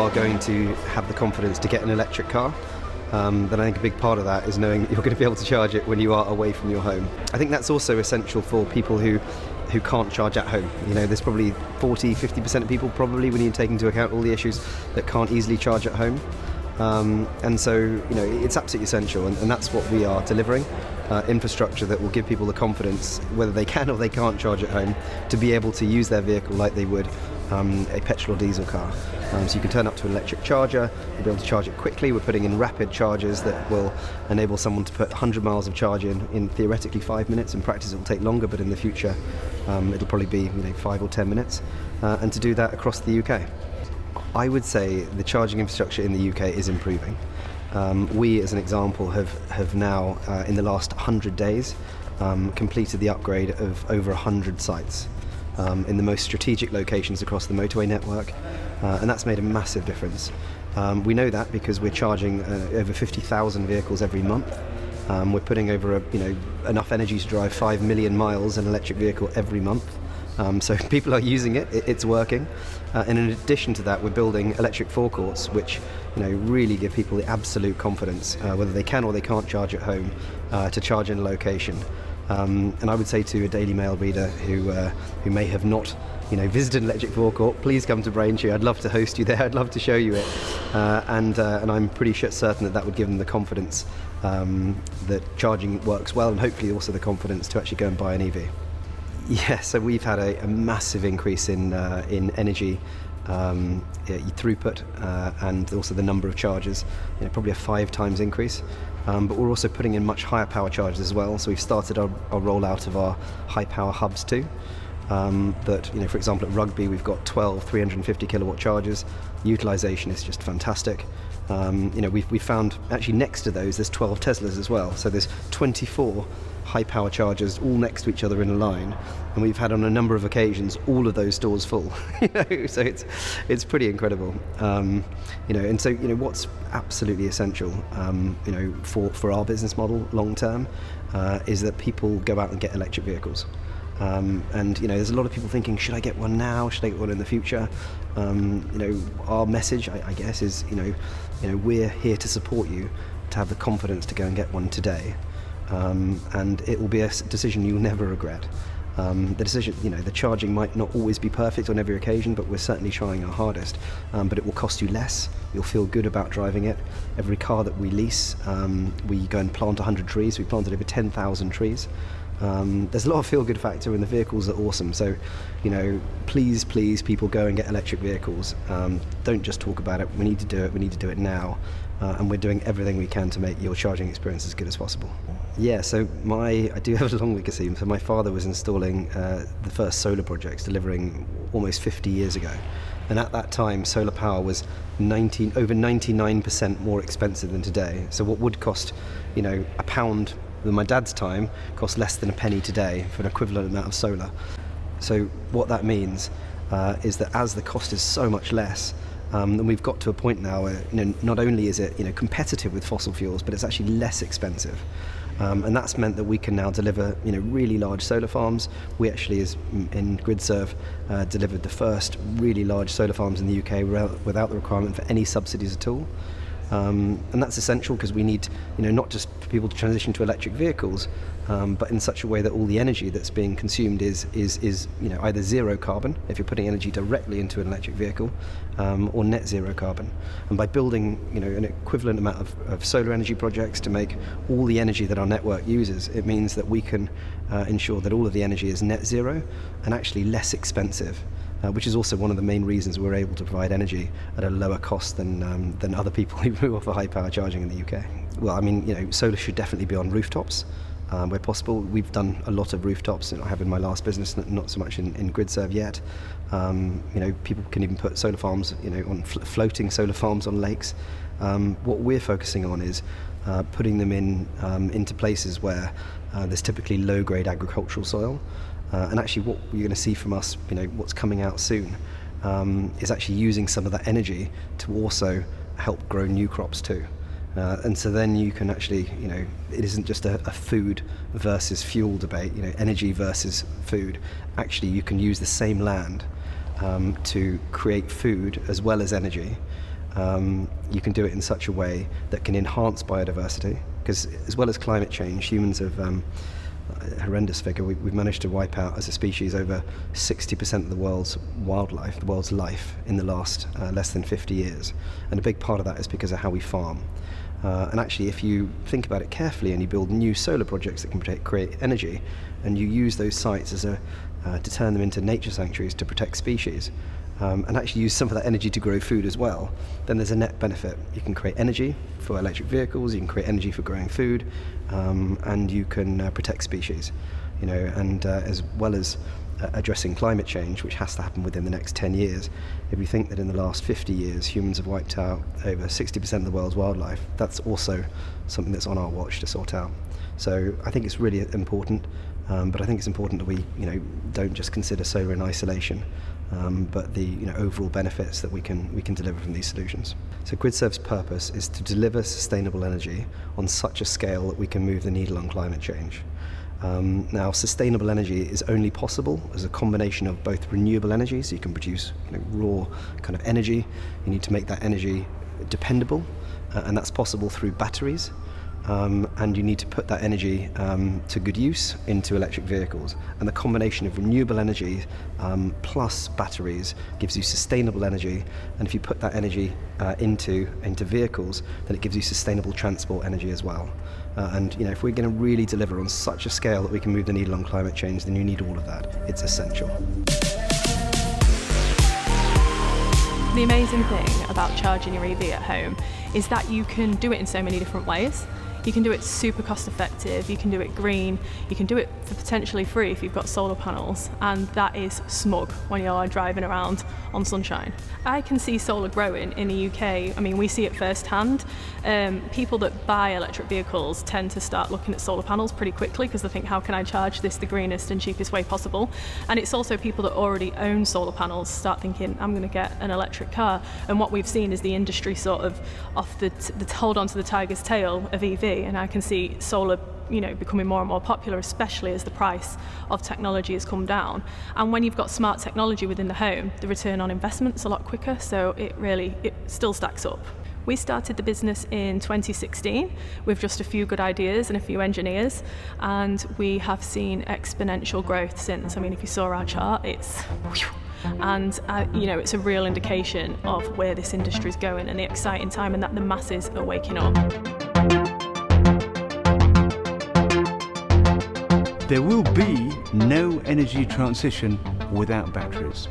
are going to have the confidence to get an electric car, then I think a big part of that is knowing that you're going to be able to charge it when you are away from your home. I think that's also essential for people who can't charge at home. There's probably 40-50% of people, probably, when you take into account all the issues, that can't easily charge at home. And so, it's absolutely essential, and that's what we are delivering. Infrastructure that will give people the confidence, whether they can or they can't charge at home, to be able to use their vehicle like they would a petrol or diesel car. So you can turn up to an electric charger, you'll be able to charge it quickly. We're putting in rapid chargers that will enable someone to put 100 miles of charge in theoretically 5 minutes. In practice it will take longer, but in the future it'll probably be 5 or 10 minutes, and to do that across the UK. I would say the charging infrastructure in the UK is improving. We, as an example, have now, in the last 100 days, completed the upgrade of over 100 sites in the most strategic locations across the motorway network, and that's made a massive difference. We know that because we're charging over 50,000 vehicles every month. We're putting over enough energy to drive 5 million miles in an electric vehicle every month. So people are using it, it's working. And in addition to that, we're building electric forecourts, which really give people the absolute confidence, whether they can or they can't charge at home, to charge in a location. And I would say to a Daily Mail reader who may have not visited an electric forecourt, please come to Braintree. I'd love to host you there. I'd love to show you it. And I'm pretty certain that would give them the confidence that charging works well, and hopefully also the confidence to actually go and buy an EV. Yeah, so we've had a massive increase in energy throughput, and also the number of chargers, probably a 5 times increase. But we're also putting in much higher power chargers as well. So we've started our rollout of our high power hubs too. That, for example, at Rugby we've got 12 350 kilowatt chargers. Utilisation is just fantastic. We found actually next to those there's 12 Teslas as well. So there's 24 high power chargers all next to each other in a line, and we've had on a number of occasions all of those stores full. So it's pretty incredible. And so what's absolutely essential for our business model long term is that people go out and get electric vehicles. And there's a lot of people thinking, should I get one now? Should I get one in the future? Our message, I guess, is we're here to support you to have the confidence to go and get one today, and it will be a decision you'll never regret. The decision, the charging might not always be perfect on every occasion, but we're certainly trying our hardest. But it will cost you less. You'll feel good about driving it. Every car that we lease, we go and plant 100 trees. We planted over 10,000 trees. There's a lot of feel-good factor, and the vehicles are awesome. So, please, people, go and get electric vehicles. Don't just talk about it. We need to do it. We need to do it now. And we're doing everything we can to make your charging experience as good as possible. Yeah, so I do have a long legacy. So my father was installing the first solar projects, delivering almost 50 years ago. And at that time, solar power was over 99% more expensive than today. So what would cost, a pound in my dad's time costs less than a penny today for an equivalent amount of solar. So what that means is that as the cost is so much less, then we've got to a point now where not only is it competitive with fossil fuels, but it's actually less expensive. And that's meant that we can now deliver really large solar farms. We actually, in GRIDSERVE, delivered the first really large solar farms in the UK without the requirement for any subsidies at all. And that's essential because we need, not just for people to transition to electric vehicles, but in such a way that all the energy that's being consumed is either zero carbon, if you're putting energy directly into an electric vehicle, or net zero carbon. And by building, an equivalent amount of solar energy projects to make all the energy that our network uses, it means that we can ensure that all of the energy is net zero and actually less expensive. Which is also one of the main reasons we're able to provide energy at a lower cost than other people who offer high power charging in the UK. Well, solar should definitely be on rooftops where possible. We've done a lot of rooftops, I have in my last business, not so much in GRIDSERVE yet. People can even put solar farms, on floating solar farms on lakes. What we're focusing on is putting them into places where there's typically low-grade agricultural soil. And actually what you're going to see from us, what's coming out soon, is actually using some of that energy to also help grow new crops too. And so then you can actually, it isn't just a food versus fuel debate, energy versus food. Actually, you can use the same land to create food as well as energy. you can do it in such a way that can enhance biodiversity, because as well as climate change, humans have a horrendous figure. We've managed to wipe out as a species over 60% of the world's wildlife, the world's life, in the last less than 50 years. And a big part of that is because of how we farm. And actually, if you think about it carefully and you build new solar projects that can create energy, and you use those sites as to turn them into nature sanctuaries to protect species, and actually use some of that energy to grow food as well, then there's a net benefit. You can create energy for electric vehicles, you can create energy for growing food, and you can protect species, and as well as addressing climate change, which has to happen within the next 10 years. If you think that in the last 50 years humans have wiped out over 60% of the world's wildlife, that's also something that's on our watch to sort out. So I think it's really important, but I think it's important that we don't just consider solar in isolation, but the overall benefits that we can deliver from these solutions. So GRIDSERVE's purpose is to deliver sustainable energy on such a scale that we can move the needle on climate change. Now, sustainable energy is only possible as a combination of both renewable energy, so you can produce raw kind of energy. You need to make that energy dependable, and that's possible through batteries. And you need to put that energy to good use into electric vehicles. And the combination of renewable energy plus batteries gives you sustainable energy. And if you put that energy into vehicles, then it gives you sustainable transport energy as well. And if we're going to really deliver on such a scale that we can move the needle on climate change, then you need all of that. It's essential. The amazing thing about charging your EV at home is that you can do it in so many different ways. You can do it super cost effective, you can do it green, you can do it for potentially free if you've got solar panels, and that is smug when you're driving around on sunshine. I can see solar growing in the UK. I mean, we see it firsthand. People that buy electric vehicles tend to start looking at solar panels pretty quickly because they think, how can I charge this the greenest and cheapest way possible? And it's also people that already own solar panels start thinking, I'm going to get an electric car. And what we've seen is the industry sort of off the hold on to the tiger's tail of EV. And I can see solar, becoming more and more popular, especially as the price of technology has come down. And when you've got smart technology within the home, the return on investment's a lot quicker, so it still stacks up. We started the business in 2016 with just a few good ideas and a few engineers, and we have seen exponential growth since. I mean, if you saw our chart, it's and it's a real indication of where this industry is going and the exciting time, and that the masses are waking up. There will be no energy transition without batteries.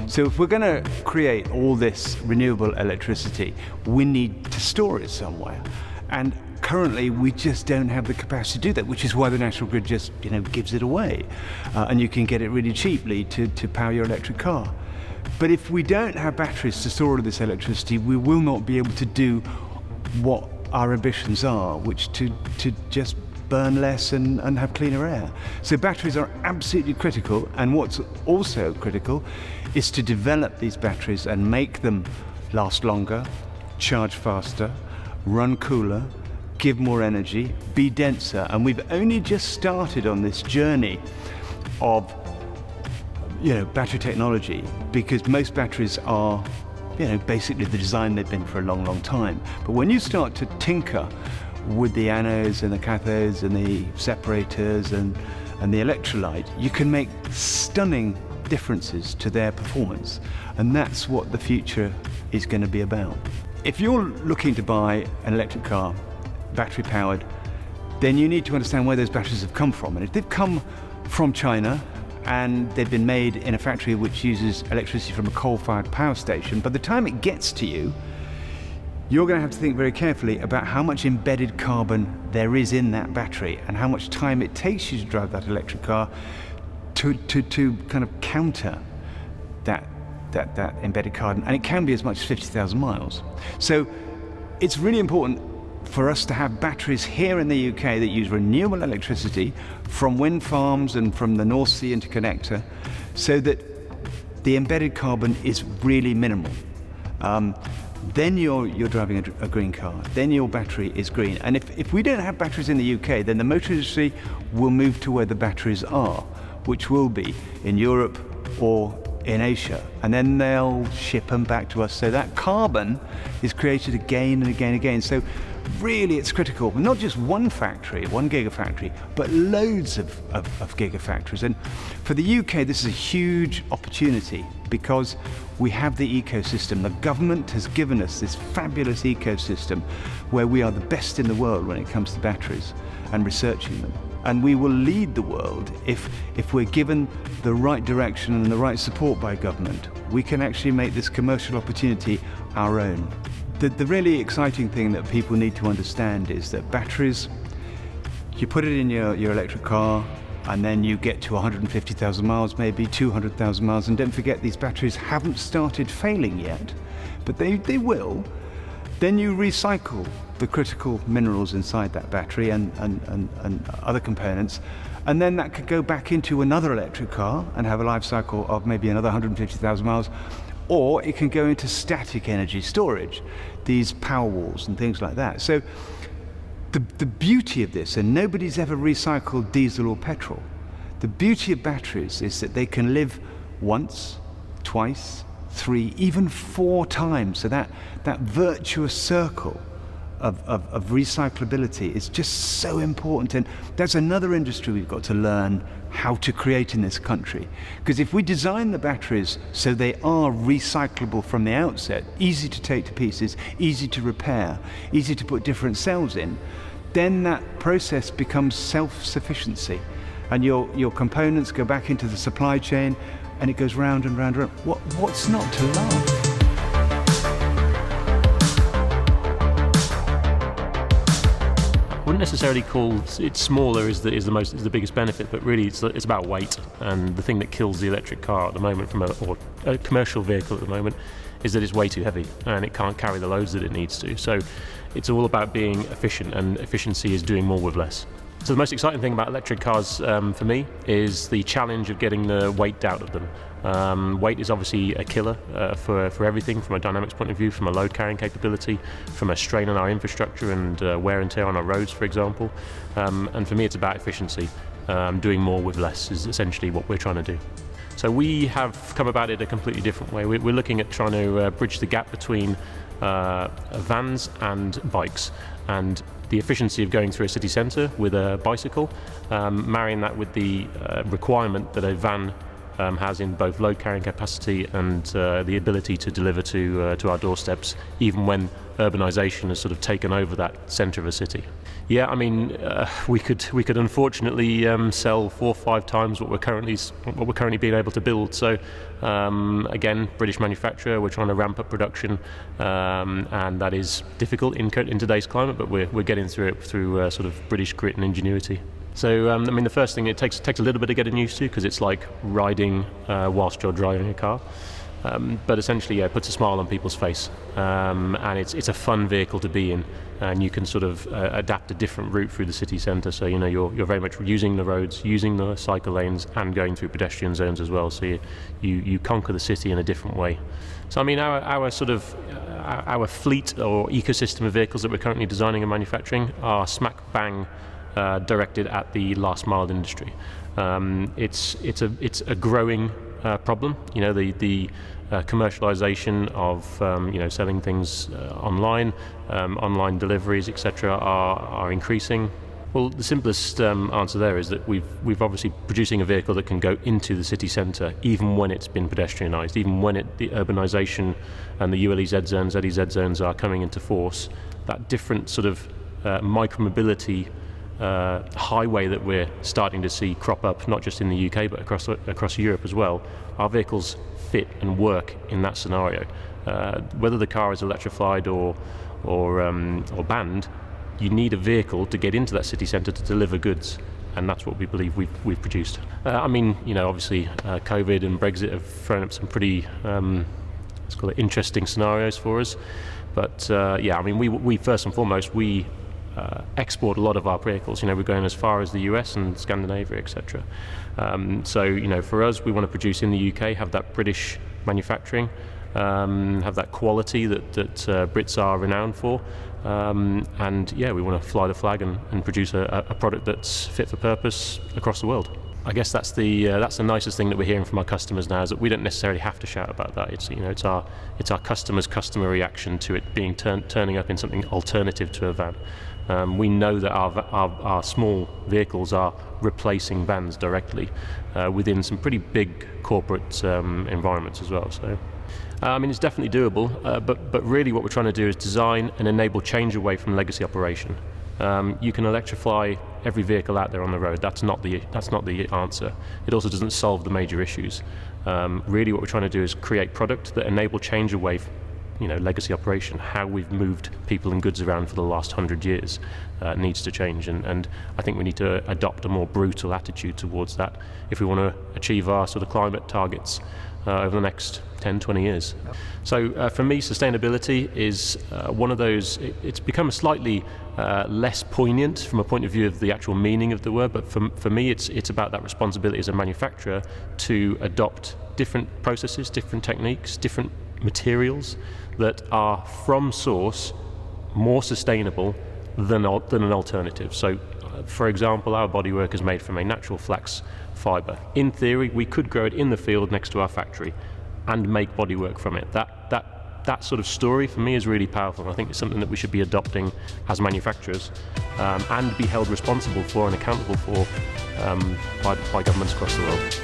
So if we're going to create all this renewable electricity, we need to store it somewhere. And currently we just don't have the capacity to do that, which is why the National Grid just gives it away. And you can get it really cheaply to power your electric car. But if we don't have batteries to store all of this electricity, we will not be able to do what our ambitions are, which to just burn less and have cleaner air. So batteries are absolutely critical, and what's also critical is to develop these batteries and make them last longer, charge faster, run cooler, give more energy, be denser. And we've only just started on this journey of battery technology, because most batteries are basically the design they've been for a long time. But when you start to tinker with the anodes and the cathodes and the separators and the electrolyte, you can make stunning differences to their performance. And that's what the future is going to be about. If you're looking to buy an electric car, battery powered, then you need to understand where those batteries have come from. And if they've come from China and they've been made in a factory which uses electricity from a coal-fired power station, by the time it gets to you, you're going to have to think very carefully about how much embedded carbon there is in that battery and how much time it takes you to drive that electric car to kind of counter that embedded carbon. And it can be as much as 50,000 miles. So it's really important for us to have batteries here in the UK that use renewable electricity from wind farms and from the North Sea interconnector, so that the embedded carbon is really minimal. Then you're driving a green car, then your battery is green. And if we don't have batteries in the UK, then the motor industry will move to where the batteries are, which will be in Europe or in Asia, and then they'll ship them back to us. So that carbon is created again and again and again. So really it's critical, not just one factory, one gigafactory, but loads of gigafactories. And for the UK, this is a huge opportunity because we have the ecosystem. The government has given us this fabulous ecosystem where we are the best in the world when it comes to batteries and researching them. And we will lead the world if we're given the right direction and the right support by government. We can actually make this commercial opportunity our own. The really exciting thing that people need to understand is that batteries, you put it in your electric car, and then you get to 150,000 miles, maybe 200,000 miles, and don't forget these batteries haven't started failing yet, but they will. Then you recycle the critical minerals inside that battery and other components, and then that could go back into another electric car and have a life cycle of maybe another 150,000 miles, or it can go into static energy storage, these power walls and things like that. So the beauty of this, and nobody's ever recycled diesel or petrol, the beauty of batteries is that they can live once, twice, 3, even 4 times. So that virtuous circle of recyclability is just so important, and that's another industry we've got to learn how to create in this country. Because if we design the batteries so they are recyclable from the outset, easy to take to pieces, easy to repair, easy to put different cells in, then that process becomes self-sufficiency, and your components go back into the supply chain, and it goes round and round and round. What's not to love? I wouldn't necessarily call it smaller is the biggest benefit, but really it's about weight. And the thing that kills the electric car at the moment, or a commercial vehicle at the moment, is that it's way too heavy and it can't carry the loads that it needs to. So it's all about being efficient, and efficiency is doing more with less. So the most exciting thing about electric cars for me is the challenge of getting the weight out of them. Weight is obviously a killer for everything, from a dynamics point of view, from a load carrying capability, from a strain on our infrastructure and wear and tear on our roads, for example. And for me it's about efficiency. Doing more with less is essentially what we're trying to do. So we have come about it a completely different way. We're looking at trying to bridge the gap between vans and bikes, and the efficiency of going through a city centre with a bicycle, marrying that with the requirement that a van has in both load carrying capacity and the ability to deliver to our doorsteps, even when urbanisation has sort of taken over that centre of a city. Yeah, I mean, we could unfortunately sell 4 or 5 times what we're currently being able to build. So again, British manufacturer, we're trying to ramp up production, and that is difficult in today's climate, but we're getting through it through sort of British grit and ingenuity. So I mean, the first thing, it takes a little bit of getting used to, because it's like riding whilst you're driving a car. But essentially, yeah, it puts a smile on people's face, and it's a fun vehicle to be in, and you can sort of adapt a different route through the city centre. So you're very much using the roads, using the cycle lanes, and going through pedestrian zones as well. So you conquer the city in a different way. So I mean, our fleet or ecosystem of vehicles that we're currently designing and manufacturing are smack bang directed at the last mile industry. It's a growing problem. The commercialisation of selling things online, online deliveries, etc. are increasing. Well, the simplest answer there is that we've obviously producing a vehicle that can go into the city centre even when it's been pedestrianised, even when the urbanisation and the ULEZ zones, LEZ zones are coming into force. That different sort of micromobility highway that we're starting to see crop up, not just in the UK but across Europe as well. Our vehicles fit and work in that scenario. Whether the car is electrified or banned, you need a vehicle to get into that city centre to deliver goods, and that's what we believe we've produced. I mean, obviously COVID and Brexit have thrown up some pretty let's call it interesting scenarios for us, but yeah, I mean, we first and foremost, we export a lot of our vehicles. We're going as far as the US and Scandinavia, etc. So for us, we want to produce in the UK, have that British manufacturing, have that quality that Brits are renowned for, and yeah, we want to fly the flag and produce a product that's fit for purpose across the world. I guess that's the nicest thing that we're hearing from our customers now, is that we don't necessarily have to shout about that. It's our customer reaction to it being turning up in something alternative to a van. We know that our small vehicles are replacing vans directly within some pretty big corporate environments as well. So, it's definitely doable. But really, what we're trying to do is design and enable change away from legacy operation. You can electrify every vehicle out there on the road. That's not the answer. It also doesn't solve the major issues. Really, what we're trying to do is create product that enable change away from, legacy operation. How we've moved people and goods around for the last 100 years needs to change, and I think we need to adopt a more brutal attitude towards that if we want to achieve our sort of climate targets over the next 10, 20 years. So for me, sustainability is one of those, it's become slightly less poignant from a point of view of the actual meaning of the word, but for me it's about that responsibility as a manufacturer to adopt different processes, different techniques, different materials that are from source more sustainable than an alternative. So for example, our bodywork is made from a natural flax fibre. In theory, we could grow it in the field next to our factory and make bodywork from it. That sort of story for me is really powerful, and I think it's something that we should be adopting as manufacturers and be held responsible for and accountable for by governments across the world.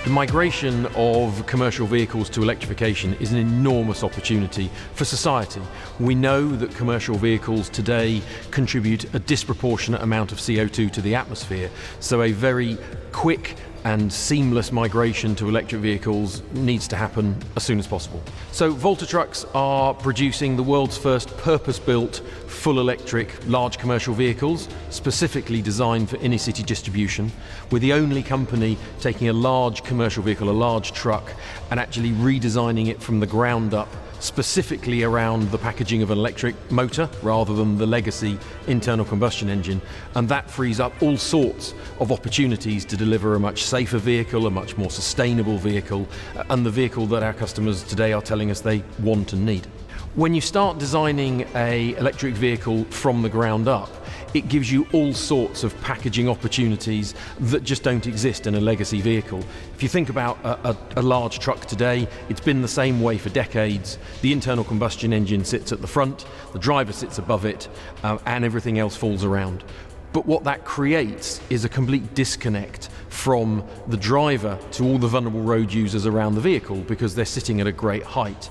The migration of commercial vehicles to electrification is an enormous opportunity for society. We know that commercial vehicles today contribute a disproportionate amount of CO2 to the atmosphere, so a very quick and seamless migration to electric vehicles needs to happen as soon as possible. So Volta trucks are producing the world's first purpose-built full electric large commercial vehicles, specifically designed for inner city distribution. We're the only company taking a large commercial vehicle, a large truck, and actually redesigning it from the ground up, specifically around the packaging of an electric motor rather than the legacy internal combustion engine, and that frees up all sorts of opportunities to deliver a much safer vehicle, a much more sustainable vehicle, and the vehicle that our customers today are telling us they want and need. When you start designing an electric vehicle from the ground up, it gives you all sorts of packaging opportunities that just don't exist in a legacy vehicle. If you think about a large truck today, it's been the same way for decades. The internal combustion engine sits at the front, the driver sits above it, and everything else falls around. But what that creates is a complete disconnect from the driver to all the vulnerable road users around the vehicle, because they're sitting at a great height.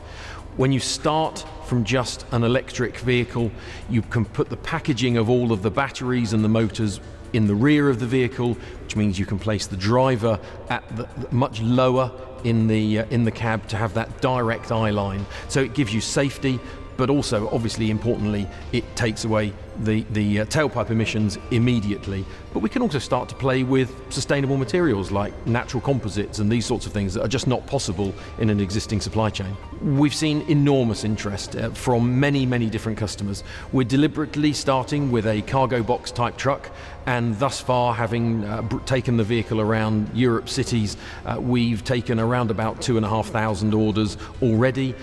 When you start from just an electric vehicle, you can put the packaging of all of the batteries and the motors in the rear of the vehicle, which means you can place the driver at the much lower in the cab to have that direct eye line. So it gives you safety, but also, obviously, importantly, it takes away the tailpipe emissions immediately. But we can also start to play with sustainable materials like natural composites and these sorts of things that are just not possible in an existing supply chain. We've seen enormous interest from many, many different customers. We're deliberately starting with a cargo box type truck, and thus far, having taken the vehicle around Europe cities, we've taken around about 2,500 orders already.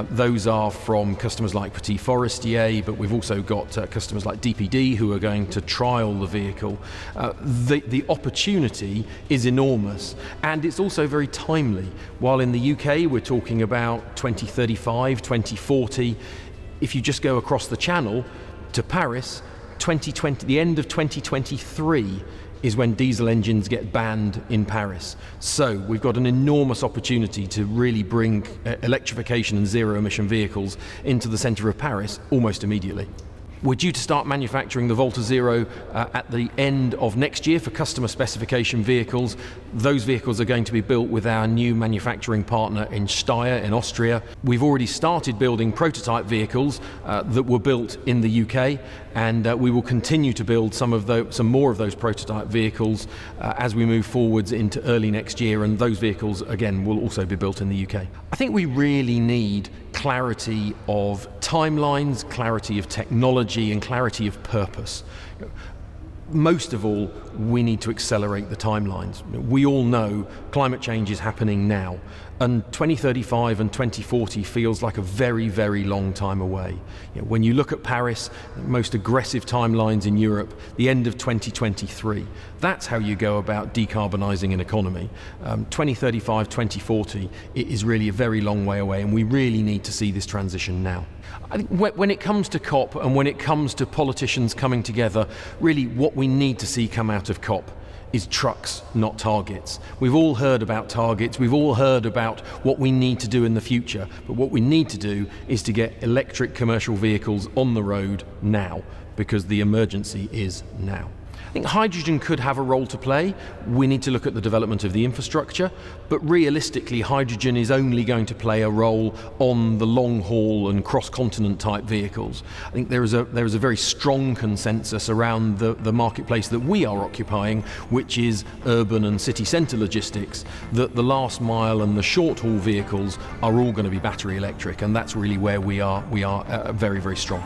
Those are from customers like Petit Forestier, but we've also got customers like DPD who are going to trial the vehicle. The opportunity is enormous, and it's also very timely. While in the UK we're talking about 2035, 2040, if you just go across the channel to Paris, 2020, the end of 2023 is when diesel engines get banned in Paris. So we've got an enormous opportunity to really bring electrification and zero emission vehicles into the centre of Paris almost immediately. We're due to start manufacturing the Volta Zero at the end of next year for customer specification vehicles. Those vehicles are going to be built with our new manufacturing partner in Steyr in Austria. We've already started building prototype vehicles that were built in the UK, and we will continue to build some more of those prototype vehicles as we move forwards into early next year, and those vehicles again will also be built in the UK. I think we really need clarity of timelines, clarity of technology, and clarity of purpose. Most of all, we need to accelerate the timelines. We all know climate change is happening now, and 2035 and 2040 feels like a very, very long time away. When you look at Paris, the most aggressive timelines in Europe, the end of 2023. That's how you go about decarbonising an economy. 2035, 2040 is really a very long way away, and we really need to see this transition now. I think when it comes to COP and when it comes to politicians coming together, really what we need to see come out of COP is trucks, not targets. We've all heard about targets, we've all heard about what we need to do in the future, but what we need to do is to get electric commercial vehicles on the road now, because the emergency is now. I think hydrogen could have a role to play. We need to look at the development of the infrastructure, but realistically hydrogen is only going to play a role on the long haul and cross-continent type vehicles. I think there is a very strong consensus around the marketplace that we are occupying, which is urban and city centre logistics, that the last mile and the short haul vehicles are all going to be battery electric, and that's really where we are very, very strong.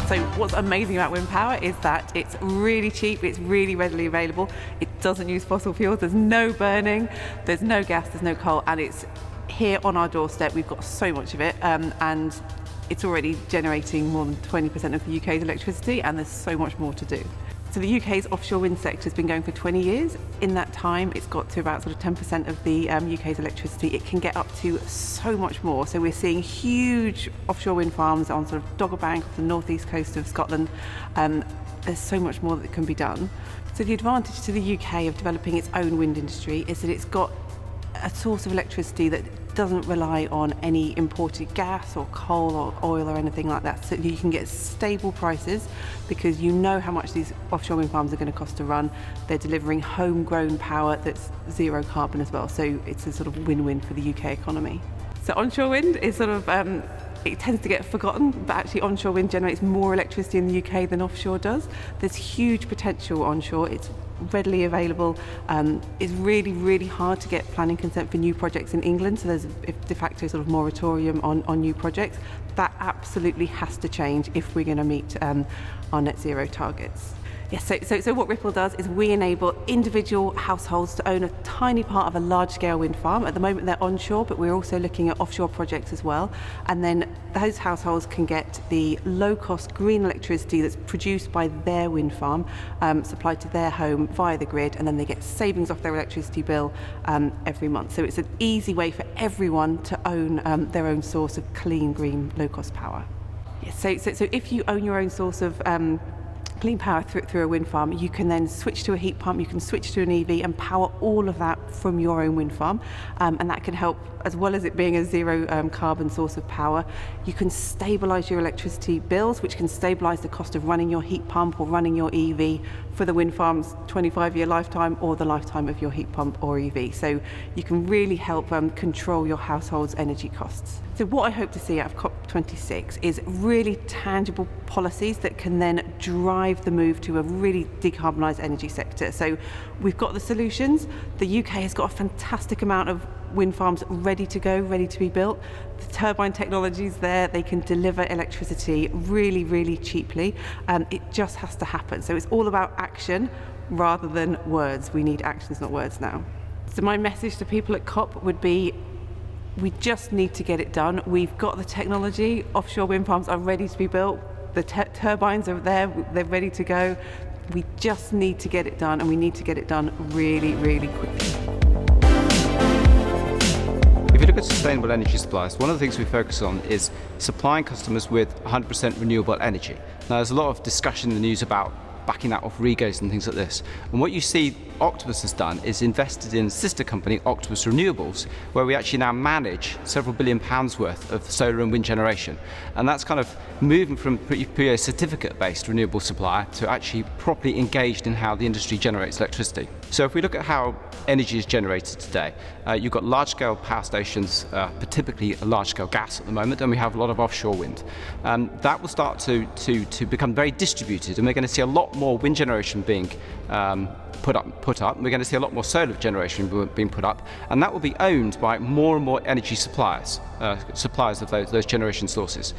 So what's amazing about wind power is that it's really cheap, it's really readily available, it doesn't use fossil fuels, there's no burning, there's no gas, there's no coal, and it's here on our doorstep. We've got so much of it, and it's already generating more than 20% of the UK's electricity, and there's so much more to do. So the UK's offshore wind sector has been going for 20 years. In that time, it's got to about sort of 10% of the UK's electricity. It can get up to so much more. So we're seeing huge offshore wind farms on sort of Dogger Bank, off the northeast coast of Scotland. There's so much more that can be done. So the advantage to the UK of developing its own wind industry is that it's got a source of electricity that doesn't rely on any imported gas or coal or oil or anything like that. So you can get stable prices because you know how much these offshore wind farms are going to cost to run. They're delivering homegrown power that's zero carbon as well. So it's a sort of win-win for the UK economy. So onshore wind is sort of, it tends to get forgotten, but actually onshore wind generates more electricity in the UK than offshore does. There's huge potential onshore. It's readily available. It's really, really hard to get planning consent for new projects in England, so there's a de facto sort of moratorium on new projects. That absolutely has to change if we're going to meet our net zero targets. Yes, so what Ripple does is we enable individual households to own a tiny part of a large-scale wind farm. At the moment they're onshore, but we're also looking at offshore projects as well. And then those households can get the low-cost green electricity that's produced by their wind farm, supplied to their home via the grid, and then they get savings off their electricity bill every month. So it's an easy way for everyone to own their own source of clean, green, low-cost power. Yes, so if you own your own source of clean power through a wind farm, you can then switch to a heat pump, you can switch to an EV and power all of that from your own wind farm, and that can help, as well as it being a zero carbon source of power. You can stabilise your electricity bills, which can stabilise the cost of running your heat pump or running your EV for the wind farm's 25-year lifetime or the lifetime of your heat pump or EV. So you can really help control your household's energy costs. So what I hope to see out of COP26 is really tangible policies that can then drive the move to a really decarbonised energy sector. So we've got the solutions. The UK has got a fantastic amount of wind farms ready to go, ready to be built. The turbine technology's there, they can deliver electricity really, really cheaply. It just has to happen. So it's all about action rather than words. We need actions, not words now. So my message to people at COP would be, we just need to get it done. We've got the technology, offshore wind farms are ready to be built, the turbines are there, they're ready to go. We just need to get it done, and we need to get it done really, really quickly. If you look at sustainable energy supplies, one of the things we focus on is supplying customers with 100% renewable energy. Now, there's a lot of discussion in the news about backing that off regos and things like this. And what you see Octopus has done is invested in a sister company, Octopus Renewables, where we actually now manage several £billion worth of solar and wind generation. And that's kind of moving from purely a certificate-based renewable supplier to actually properly engaged in how the industry generates electricity. So if we look at how energy is generated today, you've got large-scale power stations, typically large-scale gas at the moment, and we have a lot of offshore wind. That will start to become very distributed, and we're going to see a lot lot more wind generation being put up. We're going to see a lot more solar generation being put up, and that will be owned by more and more energy suppliers of those generation sources.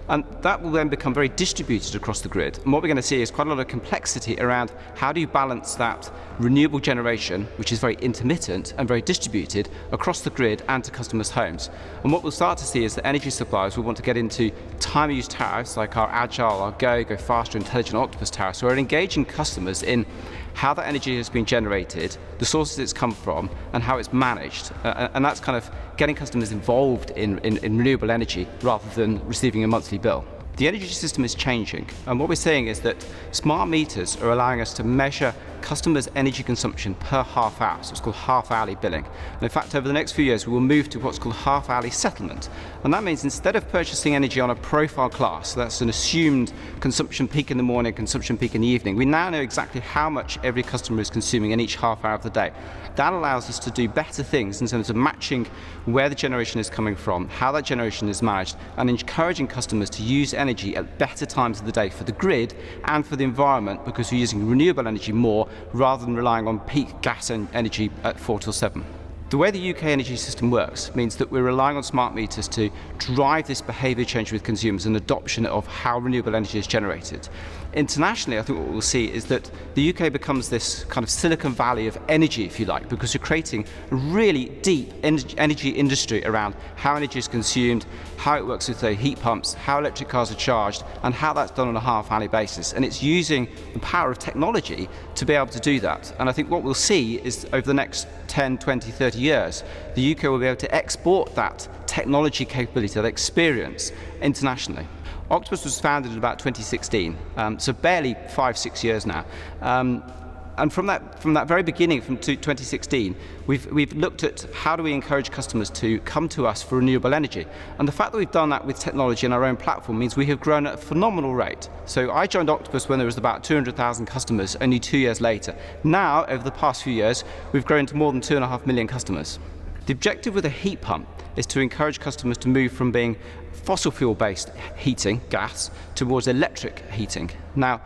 And that will then become very distributed across the grid. And what we're going to see is quite a lot of complexity around how do you balance that renewable generation, which is very intermittent and very distributed, across the grid and to customers' homes. And what we'll start to see is that energy suppliers will want to get into time of use tariffs like our Agile, our Go Faster, Intelligent Octopus tariffs. So we're engaging customers in how that energy has been generated, the sources it's come from, and how it's managed. And that's kind of getting customers involved in renewable energy rather than receiving a monthly bill. The energy system is changing, and what we're saying is that smart meters are allowing us to measure customers' energy consumption per half hour, so it's called half-hourly billing. And in fact, over the next few years, we will move to what's called half-hourly settlement. And that means instead of purchasing energy on a profile class, so that's an assumed consumption peak in the morning, consumption peak in the evening, we now know exactly how much every customer is consuming in each half hour of the day. That allows us to do better things in terms of matching where the generation is coming from, how that generation is managed, and encouraging customers to use energy at better times of the day for the grid and for the environment, because we're using renewable energy more rather than relying on peak gas and energy at 4 till 7. The way the UK energy system works means that we're relying on smart meters to drive this behaviour change with consumers and adoption of how renewable energy is generated. Internationally, I think what we'll see is that the UK becomes this kind of Silicon Valley of energy, if you like, because you're creating a really deep energy industry around how energy is consumed, how it works with heat pumps, how electric cars are charged, and how that's done on a half-hourly basis. And it's using the power of technology to be able to do that. And I think what we'll see is over the next 10, 20, 30 years, the UK will be able to export that technology capability, that experience, internationally. Octopus was founded in about 2016, so barely 5-6 years now. And from that very beginning, from 2016, we've looked at how do we encourage customers to come to us for renewable energy. And the fact that we've done that with technology and our own platform means we have grown at a phenomenal rate. So I joined Octopus when there was about 200,000 customers, only 2 years later. Now, over the past few years, we've grown to more than 2.5 million customers. The objective with a heat pump is to encourage customers to move from being fossil fuel-based heating, gas, towards electric heating. Now,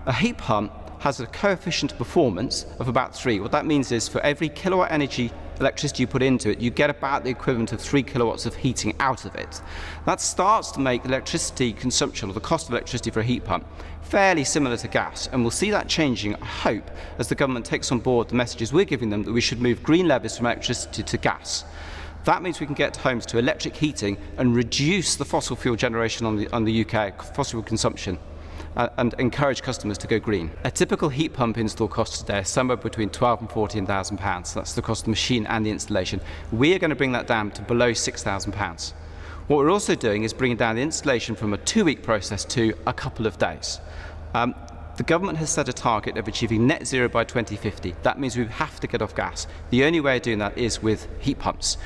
a heat pump has a coefficient of performance of about 3. What that means is for every kilowatt energy electricity you put into it, you get about the equivalent of 3 kilowatts of heating out of it. That starts to make electricity consumption, or the cost of electricity for a heat pump, fairly similar to gas. And we'll see that changing, I hope, as the government takes on board the messages we're giving them that we should move green levies from electricity to gas. That means we can get homes to electric heating and reduce the fossil fuel generation on the UK, fossil fuel consumption, and encourage customers to go green. A typical heat pump install cost today is somewhere between £12,000 and £14,000. That's the cost of the machine and the installation. We are going to bring that down to below £6,000. What we're also doing is bringing down the installation from a 2-week process to a couple of days. The government has set a target of achieving net zero by 2050. That means we have to get off gas. The only way of doing that is with heat pumps.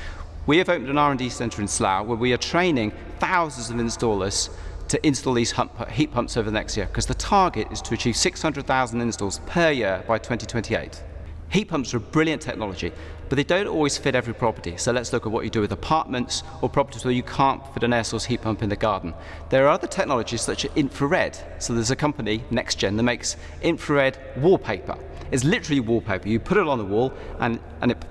We have opened an R&D centre in Slough where we are training thousands of installers to install these heat pumps over the next year, because the target is to achieve 600,000 installs per year by 2028. Heat pumps are a brilliant technology, but they don't always fit every property. So let's look at what you do with apartments or properties where you can't fit an air source heat pump in the garden. There are other technologies such as infrared. So there's a company, NextGen, that makes infrared wallpaper. It's literally wallpaper. You put it on the wall and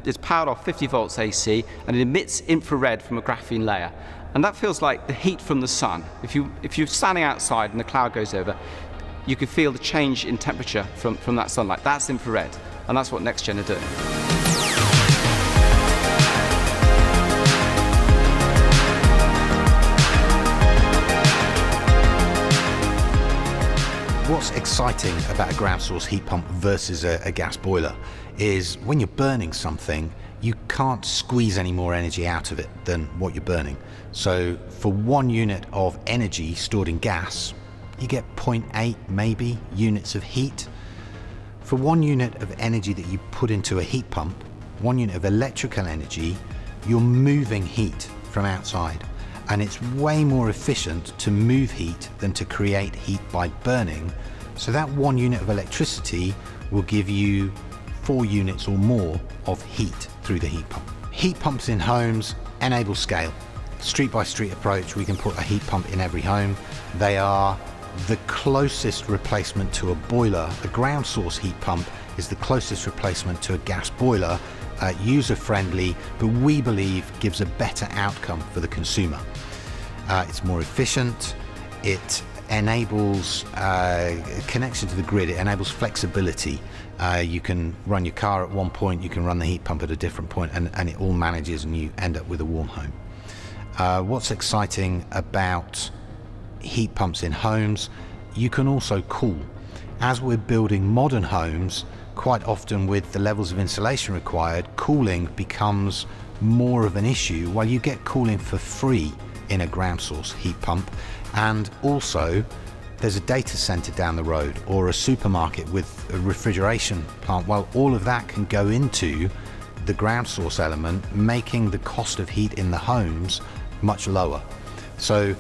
it's powered off 50 volts AC, and it emits infrared from a graphene layer. And that feels like the heat from the sun. If you're standing outside and the cloud goes over, you can feel the change in temperature from that sunlight. That's infrared, and that's what NextGen are doing. What's exciting about a ground source heat pump versus a gas boiler is when you're burning something, you can't squeeze any more energy out of it than what you're burning. So for 1 unit of energy stored in gas, you get 0.8 maybe units of heat. For 1 unit of energy that you put into a heat pump, 1 unit of electrical energy, you're moving heat from outside. And it's way more efficient to move heat than to create heat by burning. So that 1 unit of electricity will give you 4 units or more of heat through the heat pump. Heat pumps in homes enable scale. Street by street approach, we can put a heat pump in every home. They are the closest replacement to a boiler. A ground source heat pump is the closest replacement to a gas boiler, user-friendly, but we believe gives a better outcome for the consumer. It's more efficient, it enables connection to the grid, it enables flexibility. You can run your car at one point, you can run the heat pump at a different point, and it all manages and you end up with a warm home. What's exciting about heat pumps in homes, you can also cool. As we're building modern homes, quite often with the levels of insulation required, cooling becomes more of an issue, while you get cooling for free in a ground source heat pump. And also there's a data center down the road or a supermarket with a refrigeration plant. Well, all of that can go into the ground source element, making the cost of heat in the homes much lower. So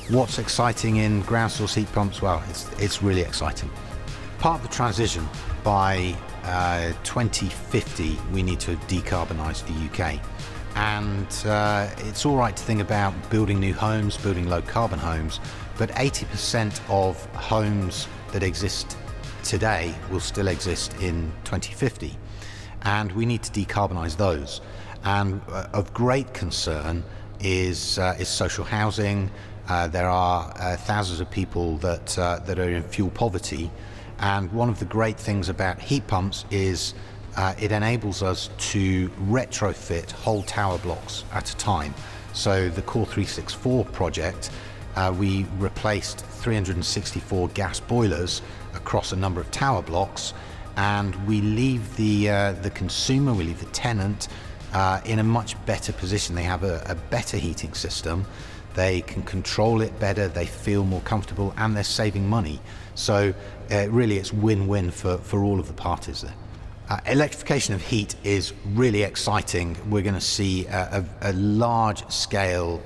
what's exciting in ground source heat pumps? Well, it's really exciting. Part of the transition, by 2050 we need to decarbonize the UK. And it's all right to think about building new homes, building low carbon homes, but 80% of homes that exist today will still exist in 2050. And we need to decarbonize those. And of great concern is social housing. There are thousands of people that are in fuel poverty. And one of the great things about heat pumps is it enables us to retrofit whole tower blocks at a time. So the Core 364 project, we replaced 364 gas boilers across a number of tower blocks, and we leave the consumer, we leave the tenant in a much better position. They have a better heating system, they can control it better, they feel more comfortable, and they're saving money. So really it's win-win for all of the parties there. Electrification of heat is really exciting. We're going to see a large-scale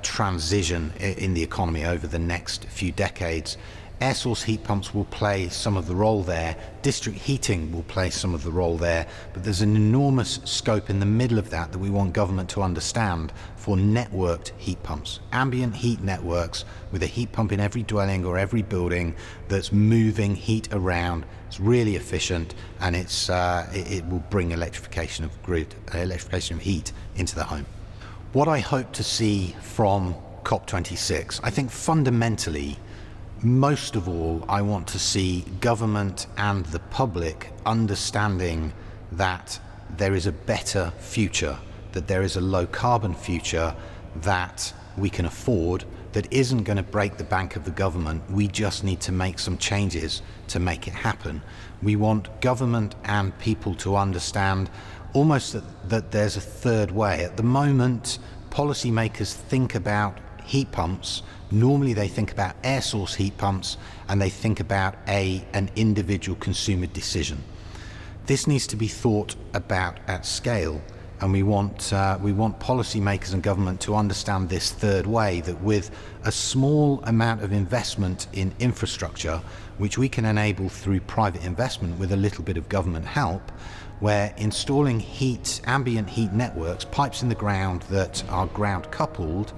transition in the economy over the next few decades. Air source heat pumps will play some of the role there. District heating will play some of the role there. But there's an enormous scope in the middle of that we want government to understand for networked heat pumps. Ambient heat networks with a heat pump in every dwelling or every building that's moving heat around. It's really efficient, and it will bring electrification of grid, electrification of heat into the home. What I hope to see from COP26, I think fundamentally, most of all, I want to see government and the public understanding that there is a better future, that there is a low carbon future that we can afford, that isn't going to break the bank of the government. We just need to make some changes to make it happen. We want government and people to understand almost that there's a third way. At the moment, policymakers think about heat pumps. Normally they think about air source heat pumps, and they think about an individual consumer decision. This needs to be thought about at scale, and we want policymakers and government to understand this third way, that with a small amount of investment in infrastructure, which we can enable through private investment with a little bit of government help, where installing ambient heat networks, pipes in the ground that are ground coupled,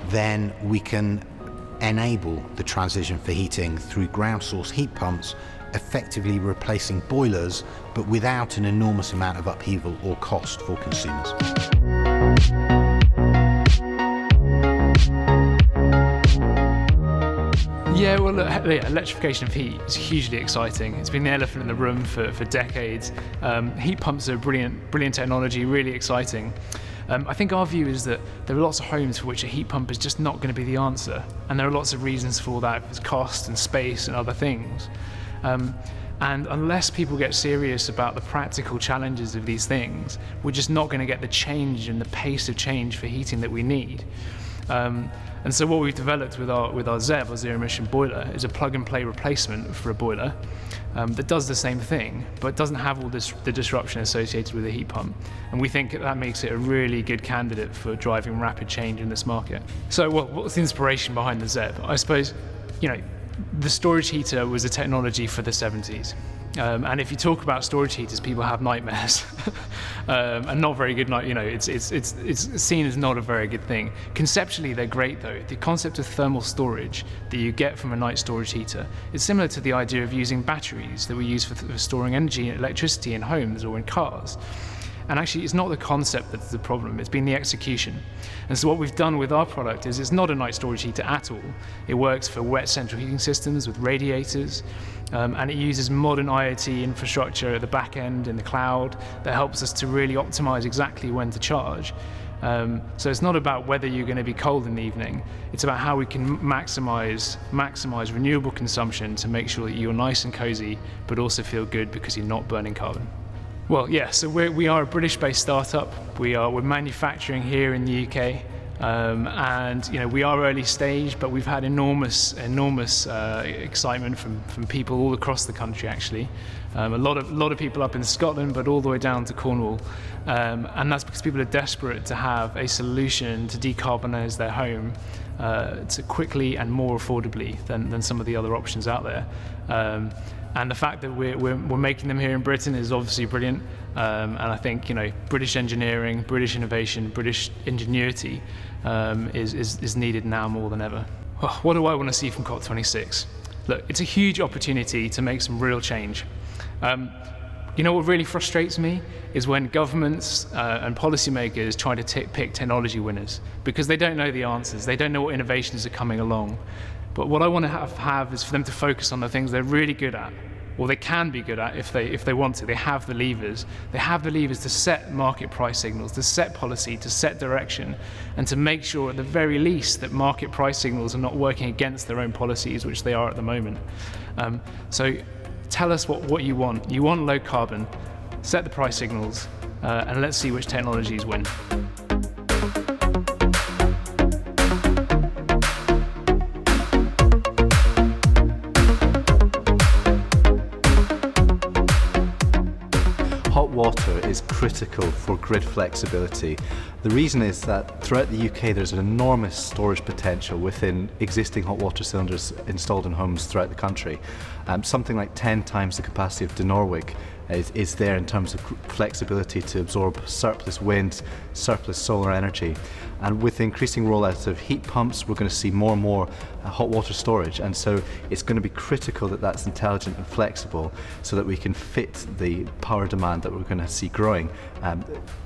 then we can enable the transition for heating through ground source heat pumps, effectively replacing boilers, but without an enormous amount of upheaval or cost for consumers. Yeah, well, look, electrification of heat is hugely exciting. It's been the elephant in the room for decades. Heat pumps are brilliant technology, really exciting. I think our view is that there are lots of homes for which a heat pump is just not going to be the answer, and there are lots of reasons for that. It's cost and space and other things. And unless people get serious about the practical challenges of these things, we're just not going to get the change and the pace of change for heating that we need. And so what we've developed with our ZEV, our zero emission boiler, is a plug and play replacement for a boiler that does the same thing, but doesn't have all the disruption associated with a heat pump. And we think that makes it a really good candidate for driving rapid change in this market. So what's the inspiration behind the ZEV? I suppose, the storage heater was a technology for the 70s. And if you talk about storage heaters, people have nightmares, and not very good. It's seen as not a very good thing. Conceptually, they're great though. The concept of thermal storage that you get from a night storage heater is similar to the idea of using batteries that we use for storing energy and electricity in homes or in cars. And actually, it's not the concept that's the problem, it's been the execution. And so what we've done with our product is it's not a night storage heater at all. It works for wet central heating systems with radiators, and it uses modern IoT infrastructure at the back end in the cloud that helps us to really optimize exactly when to charge. So it's not about whether you're going to be cold in the evening, it's about how we can maximize renewable consumption to make sure that you're nice and cozy, but also feel good because you're not burning carbon. Well, yeah, so we are a British-based startup. We're manufacturing here in the UK, and we are early stage, but we've had enormous excitement from people all across the country. Actually, a lot of people up in Scotland, but all the way down to Cornwall, and that's because people are desperate to have a solution to decarbonize their home to quickly and more affordably than some of the other options out there. And the fact that we're making them here in Britain is obviously brilliant. And I think British engineering, British innovation, British ingenuity is needed now more than ever. Oh, what do I want to see from COP26? Look, it's a huge opportunity to make some real change. What really frustrates me is when governments and policymakers try to pick technology winners because they don't know the answers. They don't know what innovations are coming along. But what I want to have is for them to focus on the things they're really good at, or they can be good at if they want to. They have the levers. They have the levers to set market price signals, to set policy, to set direction, and to make sure at the very least that market price signals are not working against their own policies, which they are at the moment. So tell us what you want. You want low carbon, set the price signals, and let's see which technologies win. Hot water is critical for grid flexibility. The reason is that throughout the UK there's an enormous storage potential within existing hot water cylinders installed in homes throughout the country. Something like 10 times the capacity of Norwich is there in terms of flexibility to absorb surplus wind, surplus solar energy. And with the increasing rollout of heat pumps, we're going to see more and more hot water storage. And so it's going to be critical that that's intelligent and flexible so that we can fit the power demand that we're going to see growing at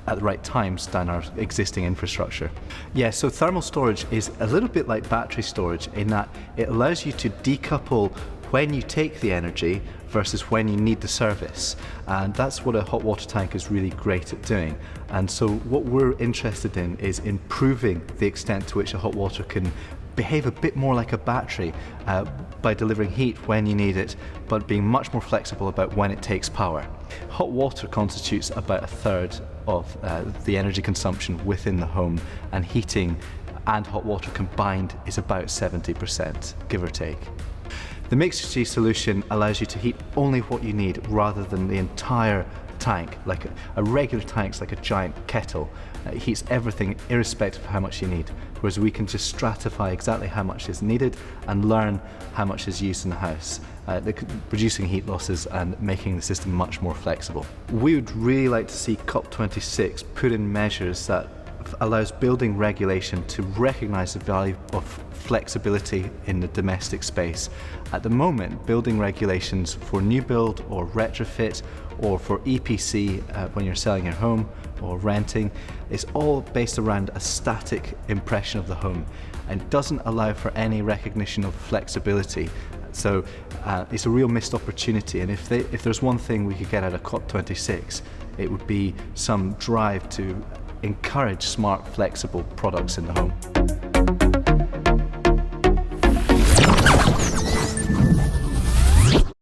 the right times down our existing infrastructure. Yeah, so thermal storage is a little bit like battery storage in that it allows you to decouple when you take the energy versus when you need the service. And that's what a hot water tank is really great at doing. And so what we're interested in is improving the extent to which a hot water can behave a bit more like a battery by delivering heat when you need it, but being much more flexible about when it takes power. Hot water constitutes about a third of the energy consumption within the home, and heating and hot water combined is about 70%, give or take. The Mixergy solution allows you to heat only what you need rather than the entire tank. Like a regular tank's like a giant kettle. It heats everything irrespective of how much you need, whereas we can just stratify exactly how much is needed and learn how much is used in the house, reducing heat losses and making the system much more flexible. We would really like to see COP26 put in measures that allows building regulation to recognise the value of flexibility in the domestic space. At the moment, building regulations for new build or retrofit or for EPC when you're selling your home or renting is all based around a static impression of the home and doesn't allow for any recognition of flexibility. So it's a real missed opportunity, and if there's one thing we could get out of COP26, it would be some drive to encourage smart, flexible products in the home.